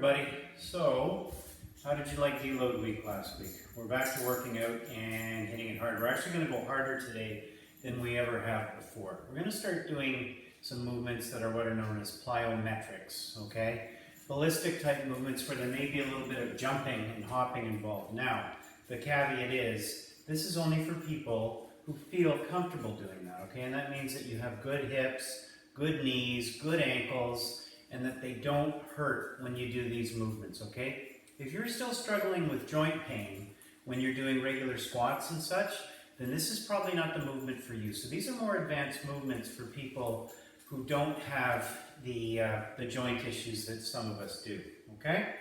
everybody. So, how did you like deload week last week? We're back to working out and hitting it hard. We're actually going to go harder today than we ever have before. We're going to start doing some movements that are what are known as plyometrics, okay? Ballistic type movements where there may be a little bit of jumping and hopping involved. Now, the caveat is, this is only for people who feel comfortable doing that, okay? And that means that you have good hips, good knees, good ankles, and that they don't hurt when you do these movements, okay? If you're still struggling with joint pain when you're doing regular squats and such, then this is probably not the movement for you. So these are more advanced movements for people who don't have the joint issues that some of us do, okay?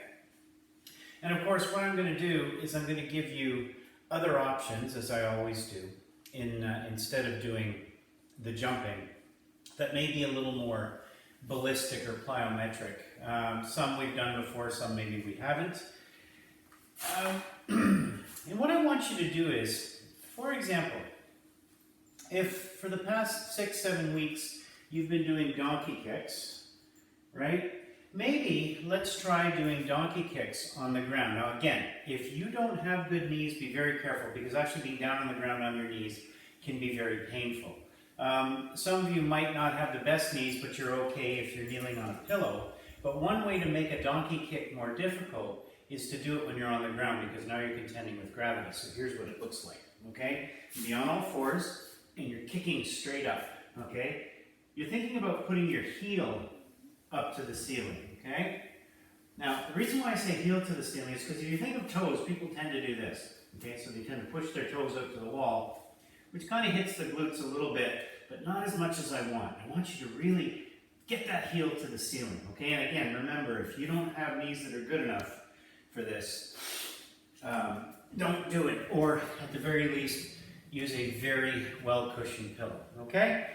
And of course, what I'm going to do is I'm going to give you other options, as I always do, instead of doing the jumping, that may be a little more ballistic or plyometric. Some we've done before, some maybe we haven't. And what I want you to do is, for example, if for the past 6-7 weeks you've been doing donkey kicks, right? Maybe let's try doing donkey kicks on the ground. Now again, if you don't have good knees, be very careful, because actually being down on the ground on your knees can be very painful. Some of you might not have the best knees, but you're okay if you're kneeling on a pillow. But one way to make a donkey kick more difficult is to do it when you're on the ground, because now you're contending with gravity. So here's what it looks like, okay? You be on all fours, and you're kicking straight up, okay? You're thinking about putting your heel up to the ceiling, okay? Now, the reason why I say heel to the ceiling is because if you think of toes, people tend to do this, okay? So they tend to push their toes up to the wall, which kind of hits the glutes a little bit, but not as much as I want. I want you to really get that heel to the ceiling, okay? And again, remember, if you don't have knees that are good enough for this, don't do it. Or at the very least, use a very well-cushioned pillow, okay?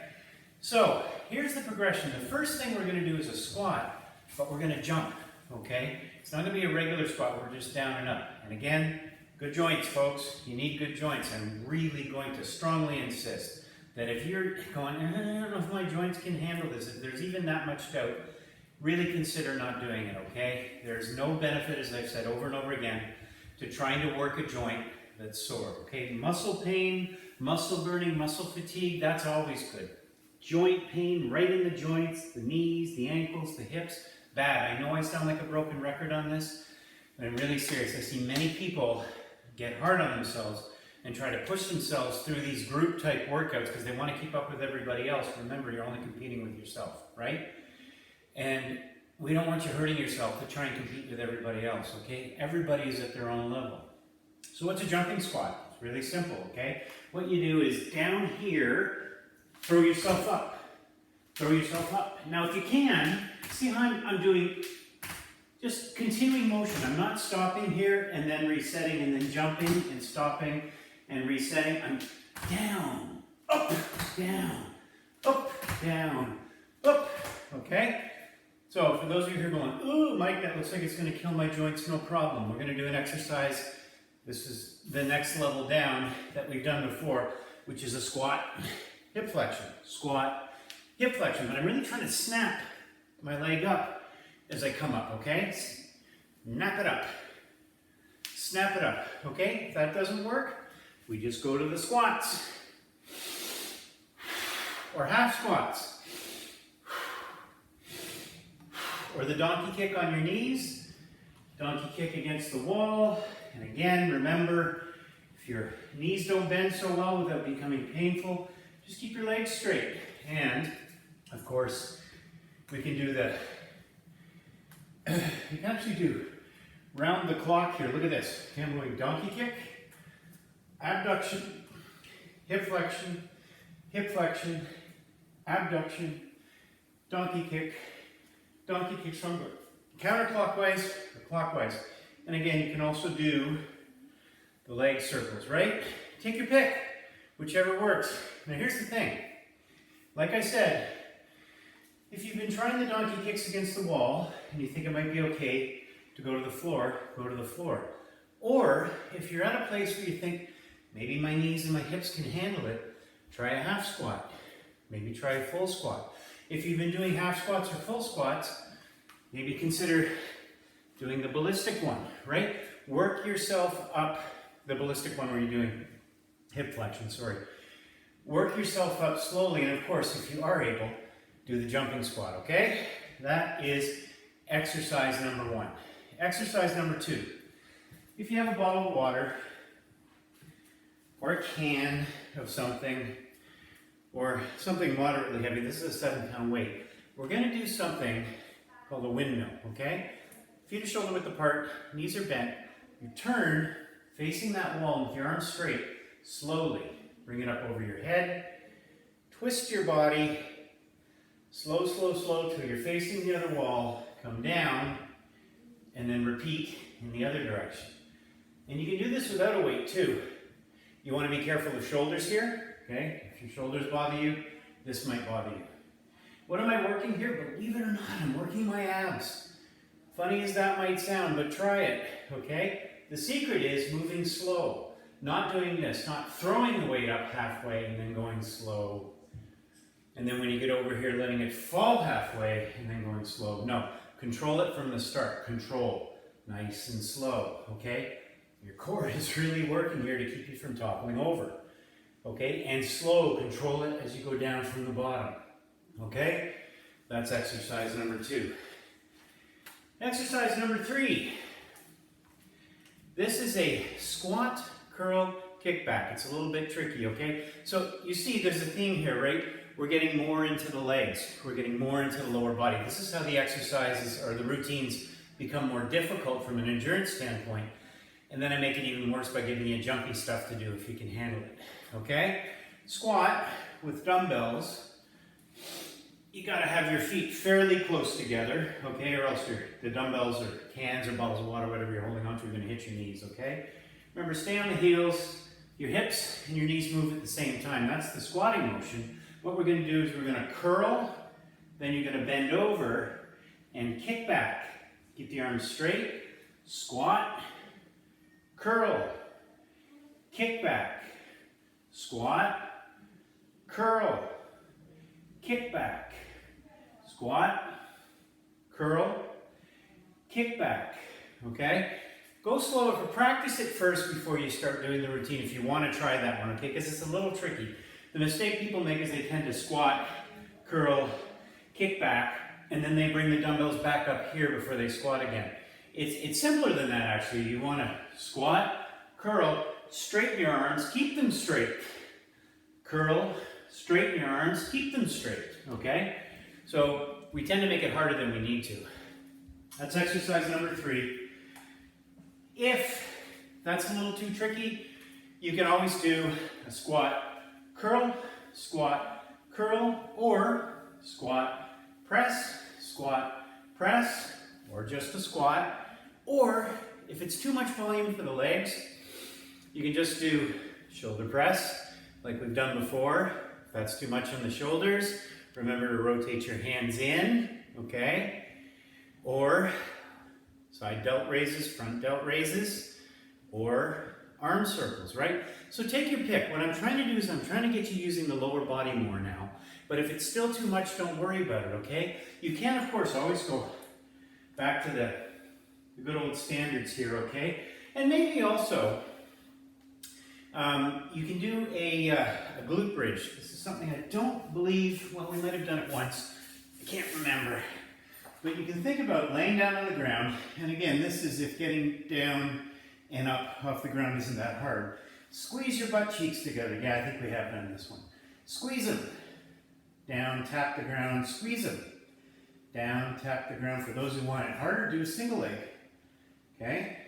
So, here's the progression. The first thing we're going to do is a squat, but we're going to jump, okay? It's not going to be a regular squat, we're just down and up. And again, good joints, folks. You need good joints. I'm really going to strongly insist that if you're going, I don't know if my joints can handle this, if there's even that much doubt, really consider not doing it, okay? There's no benefit, as I've said over and over again, to trying to work a joint that's sore, okay? Muscle pain, muscle burning, muscle fatigue, that's always good. Joint pain right in the joints, the knees, the ankles, the hips, bad. I know I sound like a broken record on this, but I'm really serious. I see many people get hard on themselves and try to push themselves through these group type workouts because they want to keep up with everybody else. Remember, you're only competing with yourself, right? And we don't want you hurting yourself to try and compete with everybody else, okay? Everybody is at their own level. So what's a jumping squat? It's really simple, okay? What you do is down here, throw yourself up. Throw yourself up. Now if you can, see how I'm doing just continuing motion. I'm not stopping here and then resetting and then jumping and stopping and resetting. I'm down, up, down, up, down, up, okay? So for those of you who are going, ooh, Mike, that looks like it's going to kill my joints, no problem. We're going to do an exercise. This is the next level down that we've done before, which is a squat, hip flexion, squat, hip flexion. But I'm really trying to snap my leg up as I come up, okay? Snap it up. Snap it up, okay? If that doesn't work, we just go to the squats. Or half squats. Or the donkey kick on your knees. Donkey kick against the wall. And again, remember, if your knees don't bend so well without becoming painful, just keep your legs straight. And, of course, we can do you can actually do round the clock here. Look at this. Okay, I'm going donkey kick, abduction, hip flexion, abduction, donkey kick. So I'm going counterclockwise or clockwise. And again, you can also do the leg circles, right? Take your pick, whichever works. Now here's the thing. Like I said, if you've been trying the donkey kicks against the wall and you think it might be okay to go to the floor, go to the floor. Or if you're at a place where you think, maybe my knees and my hips can handle it, try a half squat. Maybe try a full squat. If you've been doing half squats or full squats, maybe consider doing the ballistic one, right? Work yourself up, the ballistic one where you're doing hip flexion, sorry. Work yourself up slowly, and of course, if you are able, do the jumping squat, okay? That is exercise number 1. Exercise number 2. If you have a bottle of water, or a can of something, or something moderately heavy, this is a 7-pound weight, we're going to do something called a windmill, okay? Feet are shoulder width apart, knees are bent. You turn facing that wall with your arms straight, slowly. Bring it up over your head. Twist your body. Slow, slow, slow till you're facing the other wall. Come down, and then repeat in the other direction. And you can do this without a weight too. You want to be careful of shoulders here, okay? If your shoulders bother you, this might bother you. What am I working here? Believe it or not, I'm working my abs. Funny as that might sound, but try it, okay? The secret is moving slow. Not doing this, not throwing the weight up halfway and then going slow. And then when you get over here, letting it fall halfway and then going slow. No, control it from the start. Control, nice and slow, okay? Your core is really working here to keep you from toppling over, okay? And slow, control it as you go down from the bottom, okay? That's exercise number 2. Exercise number 3. This is a squat, curl, kickback. It's a little bit tricky, okay? So you see there's a theme here, right? We're getting more into the legs. We're getting more into the lower body. This is how the exercises or the routines become more difficult from an endurance standpoint. And then I make it even worse by giving you jumpy stuff to do if you can handle it, okay? Squat with dumbbells. You gotta have your feet fairly close together, okay? Or else the dumbbells or cans or bottles of water, whatever you're holding onto, are gonna hit your knees, okay? Remember, stay on the heels, your hips and your knees move at the same time. That's the squatting motion. What we're gonna do is we're gonna curl, then you're gonna bend over and kick back. Keep the arms straight, squat, curl, kick back, squat, curl, kick back, squat, curl, kick back, okay? Go slower, but practice it first before you start doing the routine if you want to try that one, okay? Because it's a little tricky. The mistake people make is they tend to squat, curl, kick back, and then they bring the dumbbells back up here before they squat again. It's simpler than that, actually. You want to squat, curl, straighten your arms, keep them straight. Curl, straighten your arms, keep them straight, okay? So we tend to make it harder than we need to. That's exercise number 3. If that's a little too tricky, you can always do a squat, curl, or squat, press, or just a squat. Or if it's too much volume for the legs, you can just do shoulder press, like we've done before. If that's too much on the shoulders, remember to rotate your hands in, okay? Or side delt raises, front delt raises, or arm circles, right? So take your pick. What I'm trying to do is I'm trying to get you using the lower body more now. But if it's still too much, don't worry about it, okay? You can, of course, always go back to the good old standards here, okay? And maybe also, you can do a glute bridge. This is something I don't believe, well, we might have done it once. I can't remember. But you can think about laying down on the ground, and again, this is if getting down and up off the ground isn't that hard. Squeeze your butt cheeks together. Yeah, I think we have done this one. Squeeze them. Down, tap the ground, squeeze them. Down, tap the ground. For those who want it harder, do a single leg. Okay?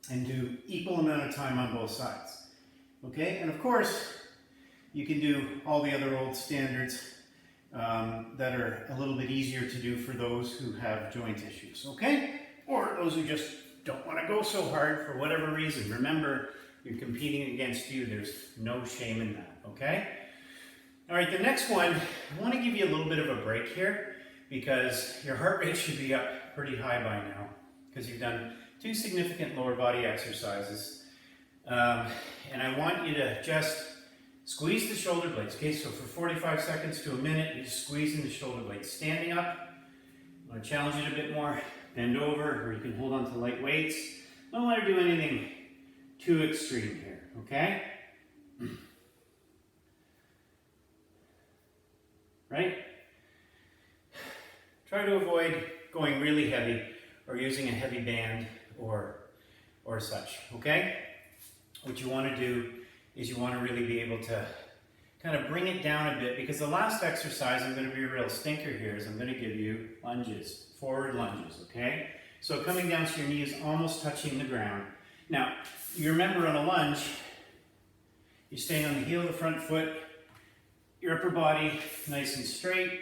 And do equal amount of time on both sides. Okay? And of course, you can do all the other old standards that are a little bit easier to do for those who have joint issues, okay? Or those who just don't want to go so hard for whatever reason. Remember, you're competing against you. There's no shame in that, okay? All right, the next one, I want to give you a little bit of a break here because your heart rate should be up pretty high by now because you've done 2 significant lower body exercises. And I want you to just squeeze the shoulder blades, okay? So for 45 seconds to a minute, you're just squeezing the shoulder blades. Standing up, want to challenge it a bit more, bend over, or you can hold on to light weights. Don't want to do anything too extreme here, okay? Right? Try to avoid going really heavy or using a heavy band or such, okay? What you want to do is you want to really be able to kind of bring it down a bit, because the last exercise, I'm going to be a real stinker here, is I'm going to give you lunges, forward lunges, okay? So coming down so your knee is almost touching the ground. Now, you remember on a lunge, you're staying on the heel of the front foot, your upper body nice and straight,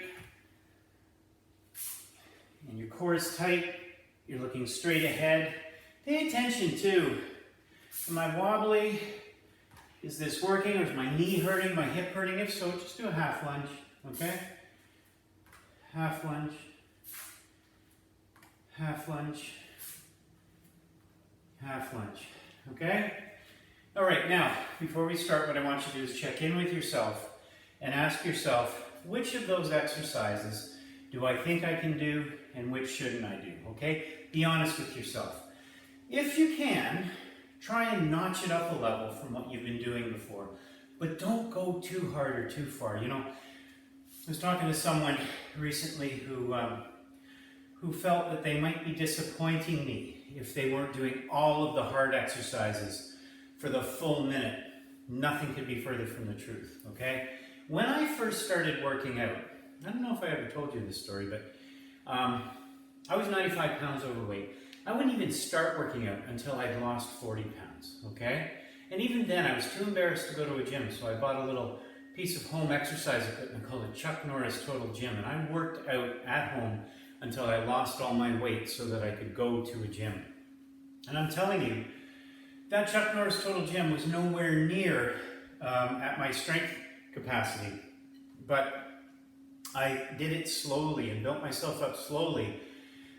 and your core is tight, you're looking straight ahead. Pay attention too. Am I wobbly? Is this working, or is my knee hurting, my hip hurting? If so, just do a half lunge, okay? Half lunge, half lunge, half lunge, okay? All right, now, before we start, what I want you to do is check in with yourself and ask yourself, which of those exercises do I think I can do and which shouldn't I do, okay? Be honest with yourself. If you can, try and notch it up a level from what you've been doing before, but don't go too hard or too far. You know, I was talking to someone recently who felt that they might be disappointing me if they weren't doing all of the hard exercises for the full minute. Nothing could be further from the truth, okay? When I first started working out, I don't know if I ever told you this story, but I was 95 pounds overweight. I wouldn't even start working out until I'd lost 40 pounds, okay? And even then, I was too embarrassed to go to a gym, so I bought a little piece of home exercise equipment called a Chuck Norris Total Gym, and I worked out at home until I lost all my weight so that I could go to a gym. And I'm telling you, that Chuck Norris Total Gym was nowhere near at my strength capacity, but I did it slowly and built myself up slowly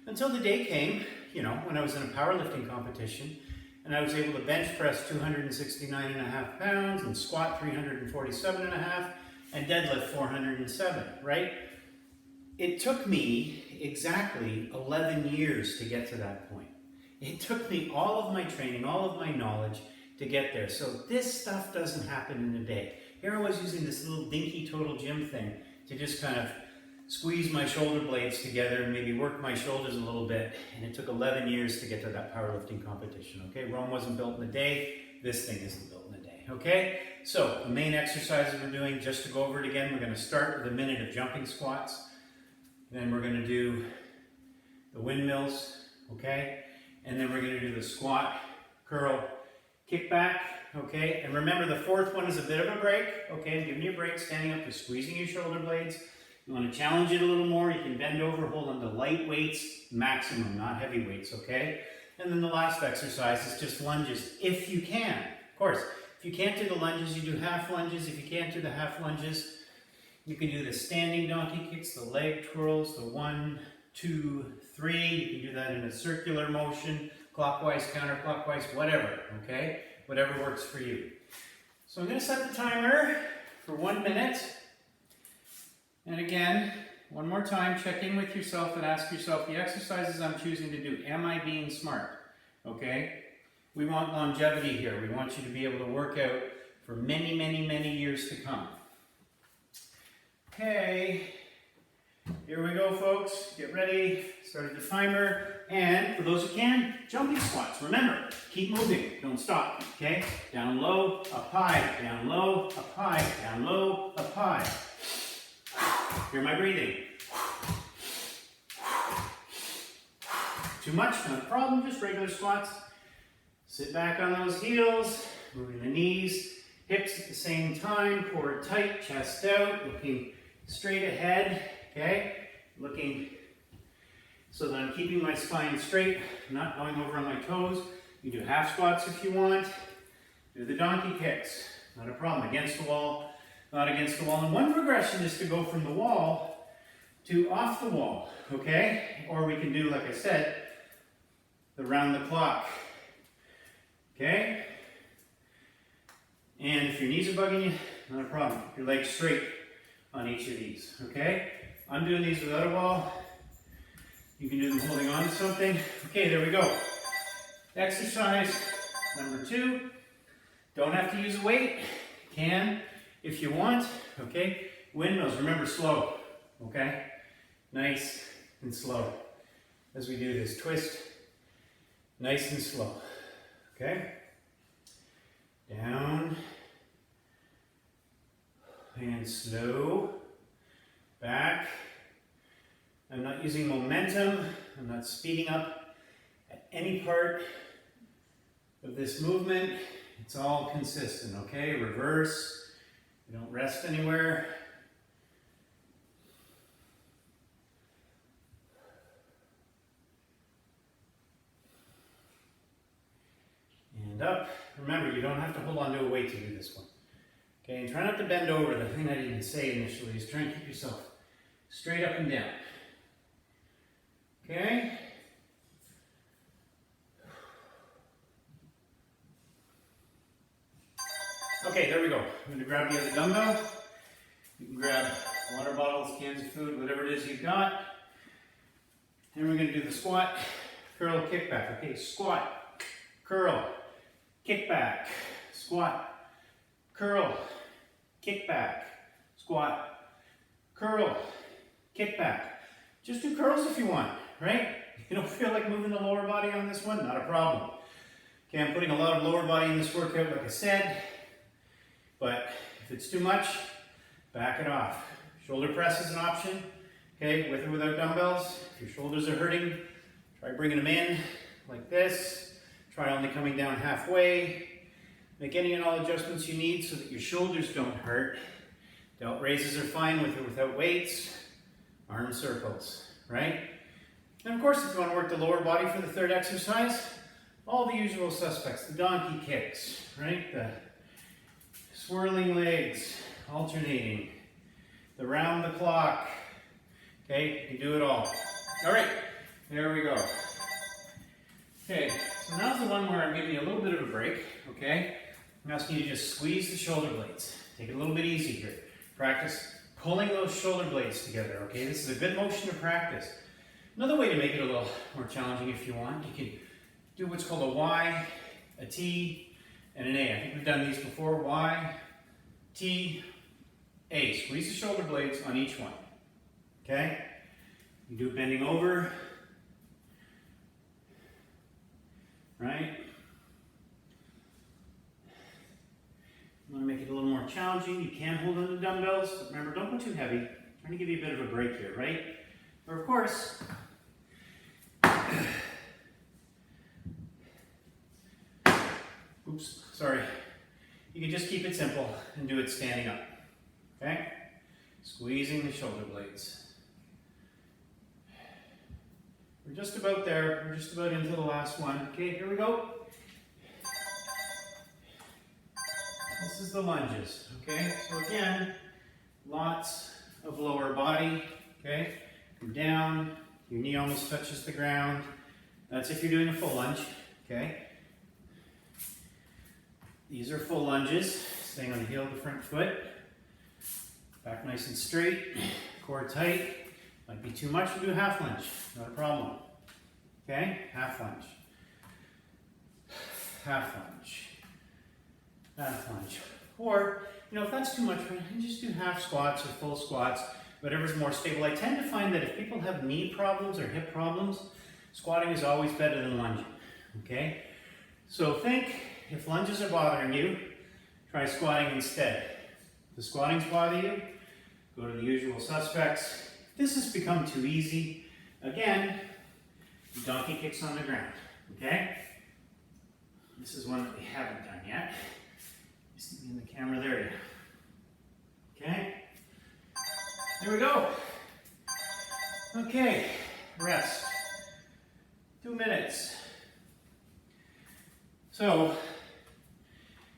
until the day came, you know, when I was in a powerlifting competition and I was able to bench press 269.5 pounds and squat 347.5 and deadlift 407, right? It took me exactly 11 years to get to that point. It took me all of my training, all of my knowledge to get there. So this stuff doesn't happen in a day. Here I was using this little dinky Total Gym thing to just kind of squeeze my shoulder blades together and maybe work my shoulders a little bit. And it took 11 years to get to that powerlifting competition, okay? Rome wasn't built in a day. This thing isn't built in a day, okay? So the main exercises we're doing, just to go over it again, we're going to start with a minute of jumping squats. Then we're going to do the windmills, okay? And then we're going to do the squat, curl, kick back, okay? And remember, the fourth one is a bit of a break, okay? I'm giving you a break, standing up, just squeezing your shoulder blades. You want to challenge it a little more, you can bend over, hold on to light weights, maximum, not heavy weights, okay? And then the last exercise is just lunges, if you can. Of course, if you can't do the lunges, you do half lunges. If you can't do the half lunges, you can do the standing donkey kicks, the leg twirls, the 1, 2, 3. You can do that in a circular motion, clockwise, counterclockwise, whatever, okay? Whatever works for you. So I'm going to set the timer for 1 minute. And again, one more time, check in with yourself and ask yourself, the exercises I'm choosing to do, am I being smart? Okay? We want longevity here. We want you to be able to work out for many, many, many years to come. Okay, here we go, folks. Get ready. Started the timer. And for those who can, jumping squats. Remember, keep moving. Don't stop. Okay? Down low, up high. Down low, up high. Down low, up high. Hear my breathing. Too much? Not a problem. Just regular squats. Sit back on those heels. Moving the knees, hips at the same time. Core tight, chest out. Looking straight ahead. Okay? Looking so that I'm keeping my spine straight, not going over on my toes. You do half squats if you want. Do the donkey kicks. Not a problem. Against the wall, not against the wall. And one progression is to go from the wall to off the wall, okay? Or we can do, like I said, the round the clock, okay? And if your knees are bugging you, not a problem. Your legs straight on each of these, okay? I'm doing these without a wall. You can do them holding on to something. Okay, there we go. Exercise number 2. Don't have to use a weight. Can if you want. Okay. Windmills, remember slow. Okay. Nice and slow. As we do this, twist. Nice and slow. Okay. Down. And slow. Back. I'm not using momentum. I'm not speeding up at any part of this movement. It's all consistent, okay? Reverse. You don't rest anywhere. And up. Remember, you don't have to hold on to a weight to do this one. Okay, and try not to bend over. The thing I didn't say initially is try and keep yourself straight up and down. Okay? Okay, there we go. I'm going to grab the other dumbbell. You can grab water bottles, cans of food, whatever it is you've got. And we're going to do the squat, curl, kick back. Okay, squat, curl, kick back, squat, curl, kick back, squat, curl, kick back. Just do curls if you want, right? You don't feel like moving the lower body on this one? Not a problem. Okay, I'm putting a lot of lower body in this workout, like I said. But if it's too much, back it off. Shoulder press is an option, okay, with or without dumbbells. If your shoulders are hurting, try bringing them in like this. Try only coming down halfway. Make any and all adjustments you need so that your shoulders don't hurt. Delt raises are fine with or without weights. Arm circles, right? And of course, if you want to work the lower body for the third exercise, all the usual suspects, the donkey kicks, right? The swirling legs, alternating, the round the clock. Okay, you do it all. All right, there we go. Okay, so now's the one where I'm giving you a little bit of a break, okay? I'm asking you to just squeeze the shoulder blades. Take it a little bit easy here. Practice pulling those shoulder blades together, okay? This is a good motion to practice. Another way to make it a little more challenging if you want, you can do what's called a Y, a T, and an A. I think we've done these before. Y, T, A. Squeeze the shoulder blades on each one. Okay? You do it bending over. Right? You want to make it a little more challenging. You can hold on to dumbbells, but remember, don't go too heavy. I'm trying to give you a bit of a break here, right? Or of course, oops, sorry. You can just keep it simple and do it standing up. Okay? Squeezing the shoulder blades. We're just about there. We're just about into the last one. Okay, here we go. This is the lunges. Okay? So again, lots of lower body. Okay? Come down. Your knee almost touches the ground. That's if you're doing a full lunge. Okay? These are full lunges, staying on the heel of the front foot. Back nice and straight, core tight. Might be too much to do half lunge, not a problem. Okay, half lunge. Half lunge. Half lunge. Or, if that's too much, you just do half squats or full squats, whatever's more stable. I tend to find that if people have knee problems or hip problems, squatting is always better than lunging. Okay? So think, if lunges are bothering you, try squatting instead. If the squatting's bother you, go to the usual suspects. If this has become too easy, again, donkey kicks on the ground, okay? This is one that we haven't done yet. You see me in the camera there, okay? There we go. Okay, rest. 2 minutes. So,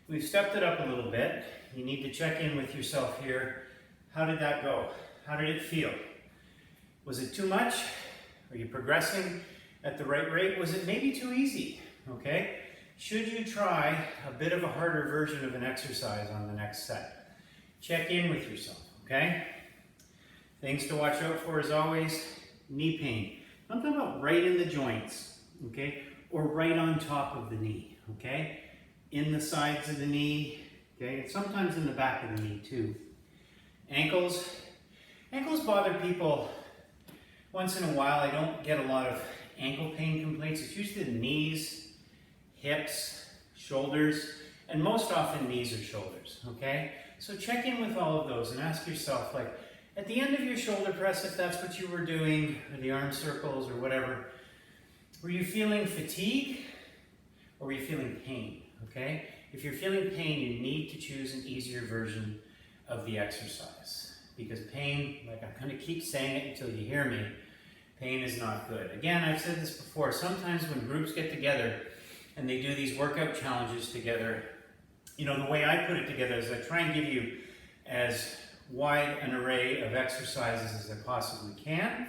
we've stepped it up a little bit. You need to check in with yourself here. How did that go? How did it feel? Was it too much? Are you progressing at the right rate? Was it maybe too easy? Okay? Should you try a bit of a harder version of an exercise on the next set? Check in with yourself, okay? Things to watch out for as always, knee pain. I'm talking about right in the joints, okay? Or right on top of the knee, okay? In the sides of the knee, okay? And sometimes in the back of the knee too. Ankles. Ankles bother people once in a while. I don't get a lot of ankle pain complaints. It's usually the knees, hips, shoulders, and most often knees or shoulders, okay? So check in with all of those and ask yourself, like, at the end of your shoulder press, if that's what you were doing, or the arm circles or whatever, were you feeling fatigue or were you feeling pain, okay? If you're feeling pain, you need to choose an easier version of the exercise, because pain, like I'm going to keep saying it until you hear me, pain is not good. Again, I've said this before, sometimes when groups get together and they do these workout challenges together, you know, the way I put it together is I try and give you as wide an array of exercises as I possibly can,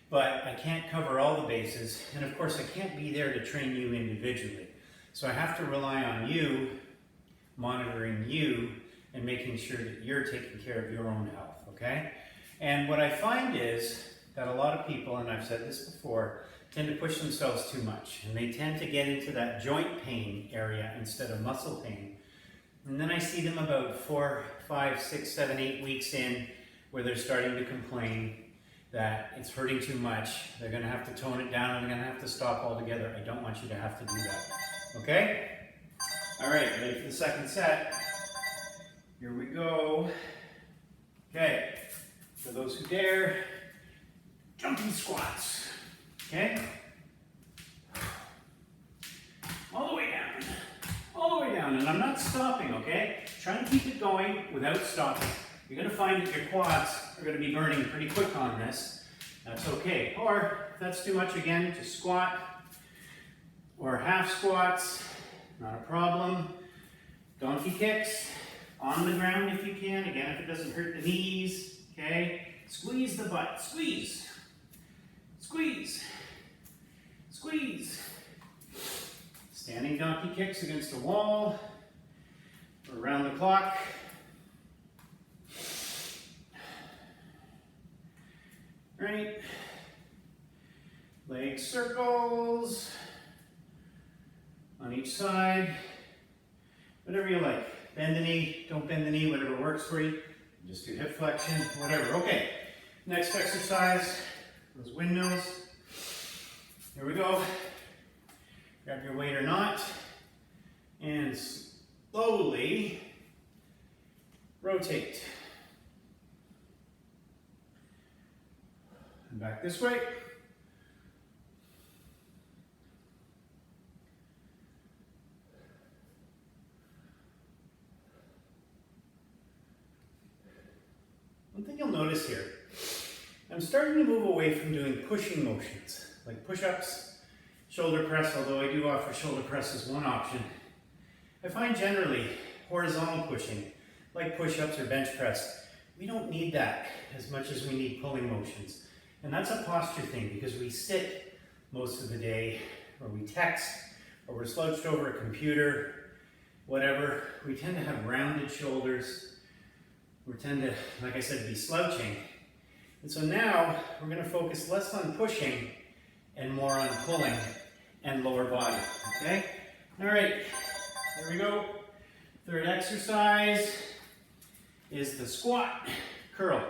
but I can't cover all the bases, and of course I can't be there to train you individually. So I have to rely on you, monitoring you, and making sure that you're taking care of your own health, okay? And what I find is that a lot of people, and I've said this before, tend to push themselves too much, and they tend to get into that joint pain area instead of muscle pain. And then I see them about 4, 5, 6, 7, 8 weeks in where they're starting to complain that it's hurting too much. They're going to have to tone it down and they're going to have to stop altogether. I don't want you to have to do that. Okay? All right, ready for the second set? Here we go. Okay, for those who dare, jumping squats. Okay? All the way down. All the way down, and I'm not stopping, okay? Try to keep it going without stopping. You're going to find that your quads are going to be burning pretty quick on this. That's okay. Or if that's too much, again, just squat or half squats, not a problem. Donkey kicks on the ground if you can. Again, if it doesn't hurt the knees, okay? Squeeze the butt. Squeeze. Squeeze. Squeeze. Standing donkey kicks against the wall or around the clock. Right? Leg circles on each side. Whatever you like. Bend the knee, don't bend the knee, whatever works for you. Just do hip flexion, whatever. Okay, next exercise, those windmills. Here we go. Grab your weight or not, and slowly rotate. And back this way. One thing you'll notice here, I'm starting to move away from doing pushing motions, like push-ups, shoulder press, although I do offer shoulder press as one option. I find generally horizontal pushing, like push-ups or bench press, we don't need that as much as we need pulling motions. And that's a posture thing, because we sit most of the day, or we text, or we're slouched over a computer, whatever. We tend to have rounded shoulders. We tend to, like I said, be slouching. And so now we're going to focus less on pushing and more on pulling and lower body, okay? All right, there we go. Third exercise is the squat, curl,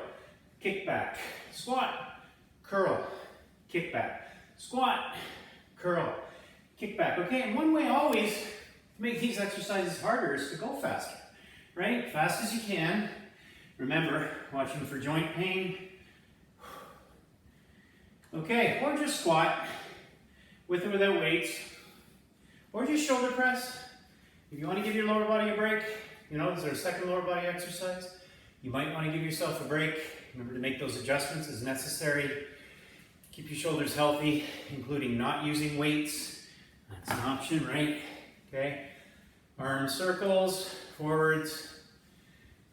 kick back. Squat, curl, kick back. Squat, curl, kick back. Okay, and one way always to make these exercises harder is to go faster, right? Fast as you can. Remember, watching for joint pain. Okay, or just squat, with or without weights, or just shoulder press. If you want to give your lower body a break, you know, is there a second lower body exercise? You might want to give yourself a break. Remember to make those adjustments as necessary. Keep your shoulders healthy, including not using weights. That's an option, right? Okay. Arm circles, forwards,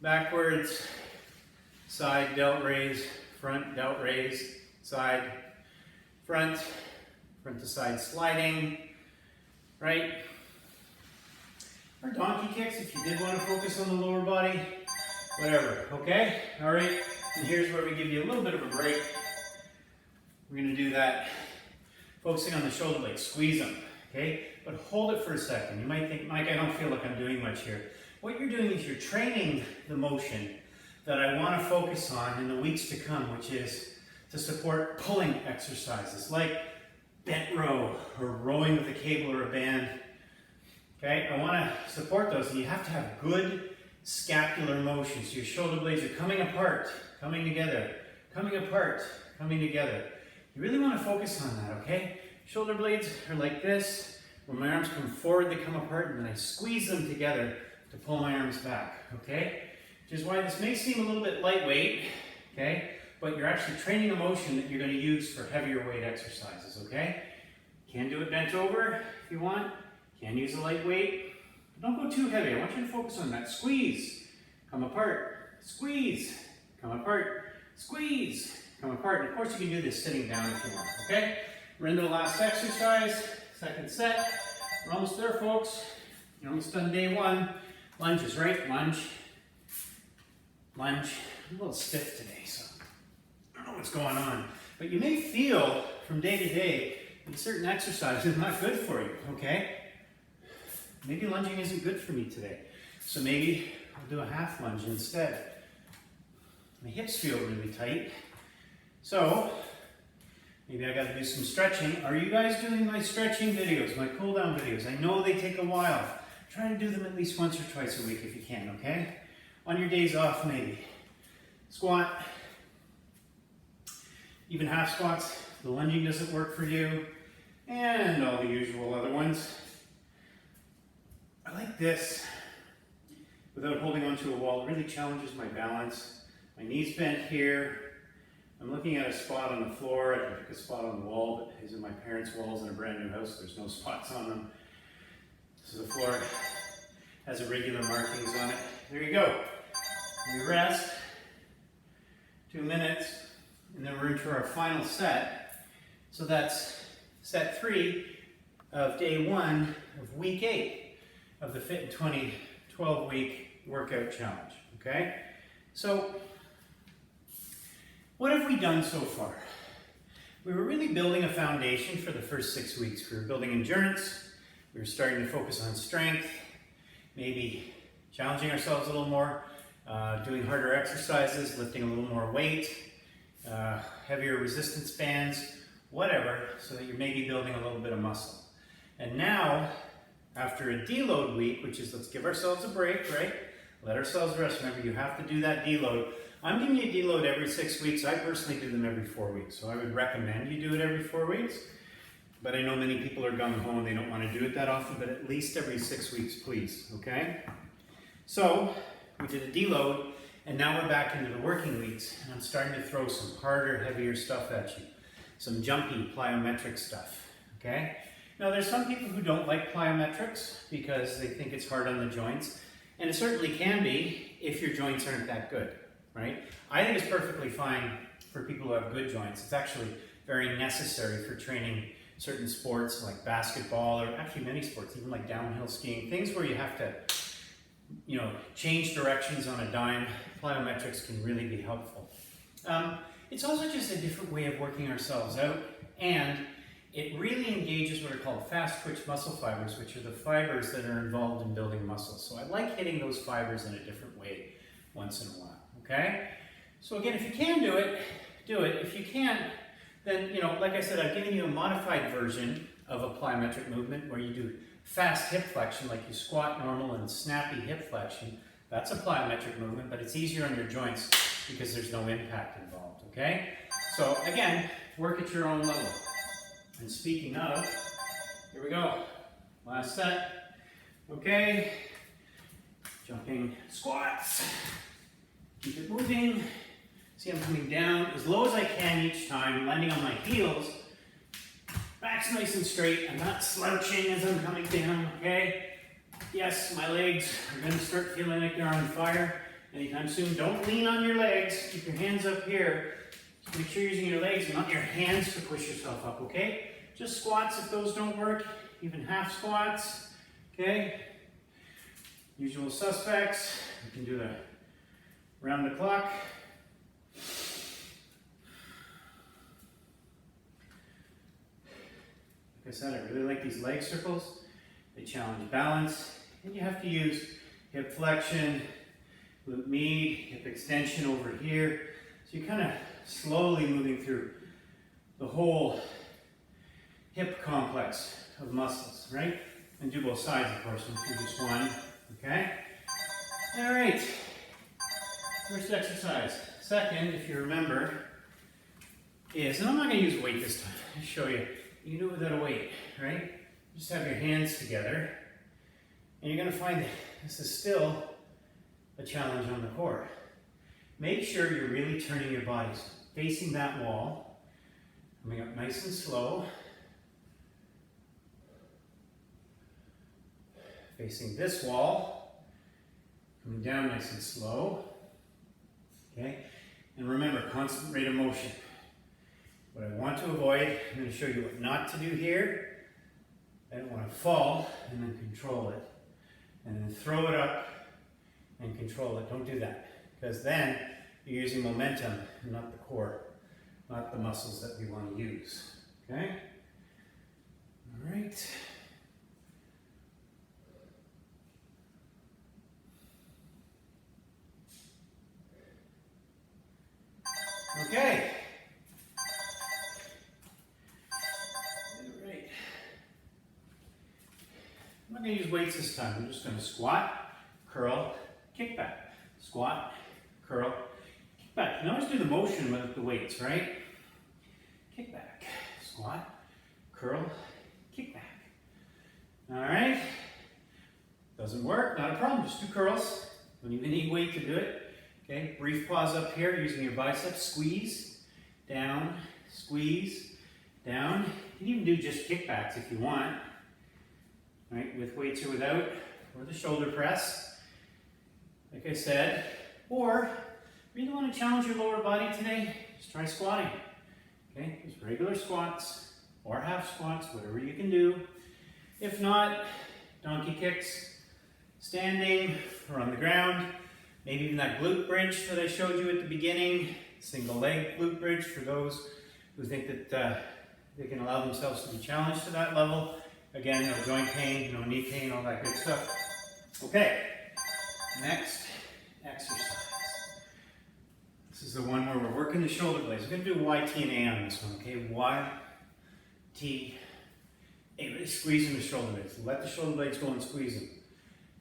backwards, side delt raise, front delt raise, side, front, front to side sliding, right? Or donkey kicks if you did want to focus on the lower body, whatever, okay? All right, and here's where we give you a little bit of a break. We're going to do that focusing on the shoulder blades. Squeeze them, okay? But hold it for a second. You might think, Mike, I don't feel like I'm doing much here. What you're doing is you're training the motion that I want to focus on in the weeks to come, which is to support pulling exercises like bent row or rowing with a cable or a band. Okay, I want to support those, and you have to have good scapular motion. So your shoulder blades are coming apart, coming together, coming apart, coming together. You really want to focus on that, okay? Shoulder blades are like this. When my arms come forward, they come apart, and then I squeeze them together to pull my arms back, okay? Which is why this may seem a little bit lightweight, okay? But you're actually training a motion that you're going to use for heavier weight exercises, okay? Can do it bent over if you want. Can use a lightweight. But don't go too heavy. I want you to focus on that. Squeeze, come apart, squeeze, come apart, squeeze, come apart. And of course you can do this sitting down if you want, okay? We're into the last exercise, second set. We're almost there, folks. You're almost done day one. Lunges, right? Lunge, lunge. I'm a little stiff today, so I don't know what's going on. But you may feel from day to day that certain exercise is not good for you, okay? Maybe lunging isn't good for me today. So maybe I'll do a half lunge instead. My hips feel really tight. So maybe I got to do some stretching. Are you guys doing my stretching videos, my cool down videos? I know they take a while. Try to do them at least once or twice a week if you can, okay? On your days off, maybe. Squat. Even half squats. If the lunging doesn't work for you. And all the usual other ones. I like this without holding onto a wall. It really challenges my balance. My knees bent here. I'm looking at a spot on the floor. I can pick a spot on the wall, but these are my parents' walls in a brand new house. There's no spots on them. So the floor has irregular markings on it. There you go. We rest. 2 minutes. And then we're into our final set. So that's set 3 of day 1 of week 8 of the Fit in 20 12-week workout challenge, okay? So, what have we done so far? We were really building a foundation for the first 6 weeks. We were building endurance, we were starting to focus on strength, maybe challenging ourselves a little more, doing harder exercises, lifting a little more weight, heavier resistance bands, whatever, so that you're maybe building a little bit of muscle. And now, after a deload week, which is let's give ourselves a break, right? Let ourselves rest. Remember, you have to do that deload. I'm giving you a deload every 6 weeks. I personally do them every 4 weeks. So I would recommend you do it every 4 weeks. But I know many people are gung-ho and they don't want to do it that often, but at least every 6 weeks, please, okay? So we did a deload, and now we're back into the working weeks, and I'm starting to throw some harder, heavier stuff at you. Some jumpy, plyometric stuff, okay? Now, there's some people who don't like plyometrics because they think it's hard on the joints, and it certainly can be if your joints aren't that good, right? I think it's perfectly fine for people who have good joints. It's actually very necessary for training certain sports like basketball, or actually many sports, even like downhill skiing, things where you have to, you know, change directions on a dime. Plyometrics can really be helpful. It's also just a different way of working ourselves out, and it really engages what are called fast twitch muscle fibers, which are the fibers that are involved in building muscle. So I like hitting those fibers in a different way once in a while, okay? So again, if you can do it, do it. If you can't, then, you know, like I said, I've given you a modified version of a plyometric movement where you do fast hip flexion, like you squat normal and snappy hip flexion. That's a plyometric movement, but it's easier on your joints because there's no impact involved, okay? So again, work at your own level. And speaking of, here we go. Last set. Okay. Jumping squats. Keep it moving. See, I'm coming down as low as I can each time, landing on my heels. Back's nice and straight. I'm not slouching as I'm coming down, okay? Yes, my legs are going to start feeling like they're on fire anytime soon. Don't lean on your legs. Keep your hands up here. Just make sure you're using your legs and not your hands to push yourself up, okay? Just squats if those don't work. Even half squats, okay? Usual suspects. We can do the round the clock. Like I said, I really like these leg circles. They challenge balance, and you have to use hip flexion, glute med, hip extension over here. So you're kind of slowly moving through the whole hip complex of muscles, right? And do both sides, of course, and do just one, okay? All right, first exercise. Second, if you remember, is, and I'm not gonna use weight this time, I'll show you. You can do it without a weight, right? Just have your hands together, and you're gonna find that this is still a challenge on the core. Make sure you're really turning your bodies, facing that wall, coming up nice and slow, facing this wall, coming down nice and slow, okay? And remember, constant rate of motion. What I want to avoid, I'm going to show you what not to do here. I don't want to fall and then control it. And then throw it up and control it. Don't do that. Because then you're using momentum and not the core, not the muscles that we want to use. Okay? All right. Okay. All right. I'm not going to use weights this time. I'm just going to squat, curl, kick back. Squat, curl, kick back. You can always do the motion with the weights, right? Kick back, squat, curl, kick back. All right. Doesn't work, not a problem. Just do curls. Don't even need weight to do it. Okay, brief pause up here using your biceps. Squeeze, down, squeeze, down. You can even do just kickbacks if you want, right? With weights or without, or the shoulder press, like I said. Or, if you want to challenge your lower body today, just try squatting. Okay, just regular squats, or half squats, whatever you can do. If not, donkey kicks, standing, or on the ground. Maybe even that glute bridge that I showed you at the beginning, single leg glute bridge for those who think that they can allow themselves to be challenged to that level. Again, no joint pain, no knee pain, all that good stuff. Okay, next exercise. This is the one where we're working the shoulder blades. We're going to do Y, T, and A on this one, okay? Y, T, A. Really squeezing the shoulder blades. Let the shoulder blades go and squeeze them.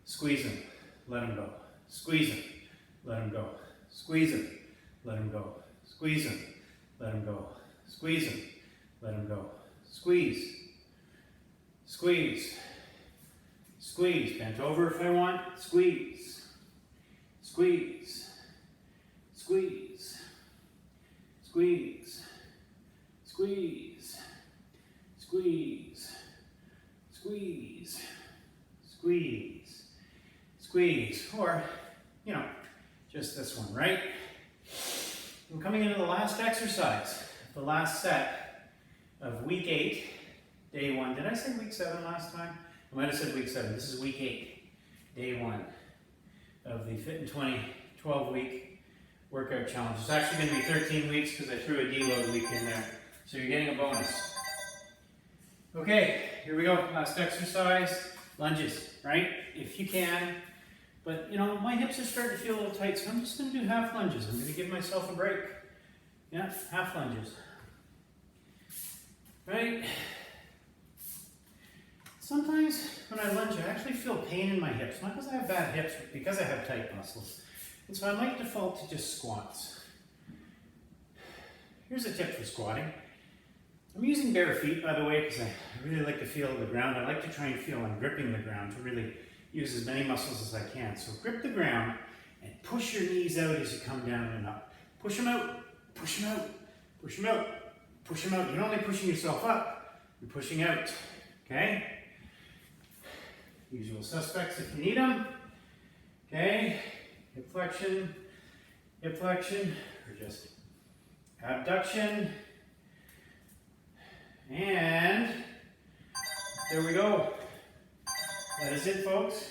Squeeze them, let them go. Squeeze them, let them go. Squeeze them, let them go. Squeeze them, let them go. Squeeze them, let them go. Squeeze, squeeze, squeeze. Bent over if I want. Squeeze, squeeze, squeeze, squeeze, squeeze, squeeze, squeeze, squeeze, squeeze, or, you know, just this one, right? I'm coming into the last exercise, the last set of week 8, day 1. Did I say week 7 last time? I might have said week 7. This is week 8, day 1 of the Fit in 20 12-week workout challenge. It's actually going to be 13 weeks because I threw a deload week in there. So you're getting a bonus. Okay, here we go. Last exercise, lunges, right? If you can. But, you know, my hips are starting to feel a little tight, so I'm just going to do half lunges. I'm going to give myself a break. Yeah, half lunges. Right? Sometimes when I lunge, I actually feel pain in my hips. Not because I have bad hips, but because I have tight muscles. And so I might default to just squats. Here's a tip for squatting. I'm using bare feet, by the way, because I really like to feel the ground. I like to try and feel I'm gripping the ground to really use as many muscles as I can. So grip the ground and push your knees out as you come down and up. Push them out, push them out, push them out, push them out. You're not only pushing yourself up, you're pushing out, okay? Usual suspects if you need them, okay? Hip flexion, or just abduction, and there we go. That is it, folks.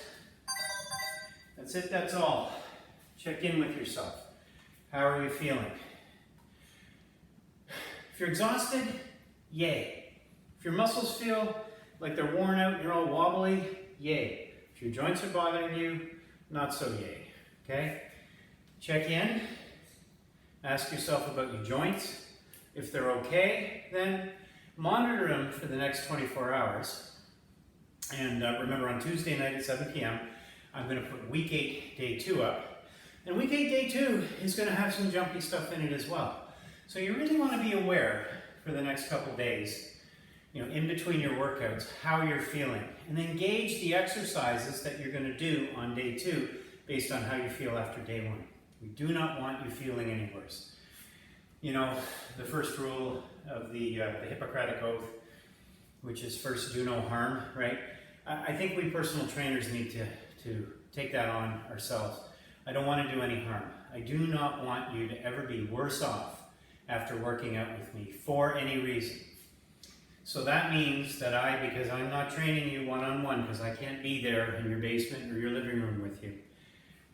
That's it, that's all. Check in with yourself. How are you feeling? If you're exhausted, yay. If your muscles feel like they're worn out and you're all wobbly, yay. If your joints are bothering you, not so yay, okay? Check in, ask yourself about your joints. If they're okay, then monitor them for the next 24 hours. And remember, on Tuesday night at 7 p.m., I'm going to put week 8, day 2 up. And week 8, day 2 is going to have some jumpy stuff in it as well. So you really want to be aware for the next couple days, in between your workouts, how you're feeling. And then gauge the exercises that you're going to do on day 2 based on how you feel after day 1. We do not want you feeling any worse. The first rule of the Hippocratic Oath, which is first do no harm, right? I think we personal trainers need to take that on ourselves. I don't want to do any harm. I do not want you to ever be worse off after working out with me for any reason. So that means that because I'm not training you one-on-one, because I can't be there in your basement or your living room with you,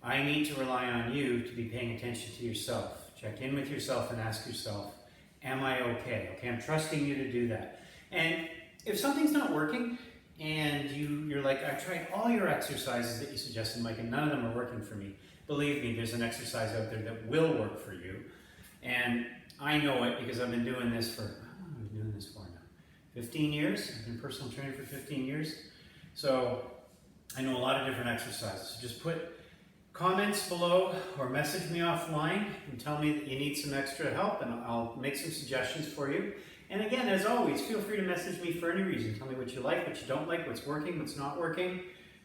I need to rely on you to be paying attention to yourself. Check in with yourself and ask yourself, am I okay? Okay, I'm trusting you to do that. And if something's not working, and you're like, I've tried all your exercises that you suggested, Mike, and none of them are working for me. Believe me, there's an exercise out there that will work for you. And I know it because I've been doing this for, I've been doing this for now, 15 years. I've been personal trainer for 15 years. So I know a lot of different exercises. So just put comments below or message me offline and tell me that you need some extra help, and I'll make some suggestions for you. And again, as always, feel free to message me for any reason. Tell me what you like, what you don't like, what's working, what's not working.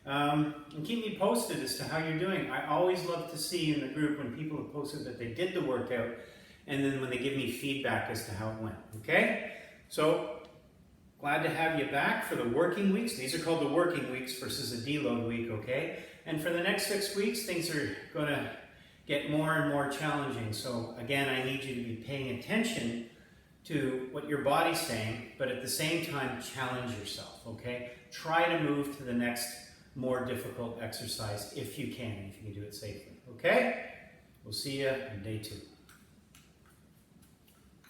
And keep me posted as to how you're doing. I always love to see in the group when people have posted that they did the workout, and then when they give me feedback as to how it went, okay? So, glad to have you back for the working weeks. These are called the working weeks versus a deload week, okay? And for the next 6 weeks, things are going to get more and more challenging. So again, I need you to be paying attention to what your body's saying, but at the same time, challenge yourself, okay? Try to move to the next more difficult exercise if you can do it safely, okay? We'll see you in day 2.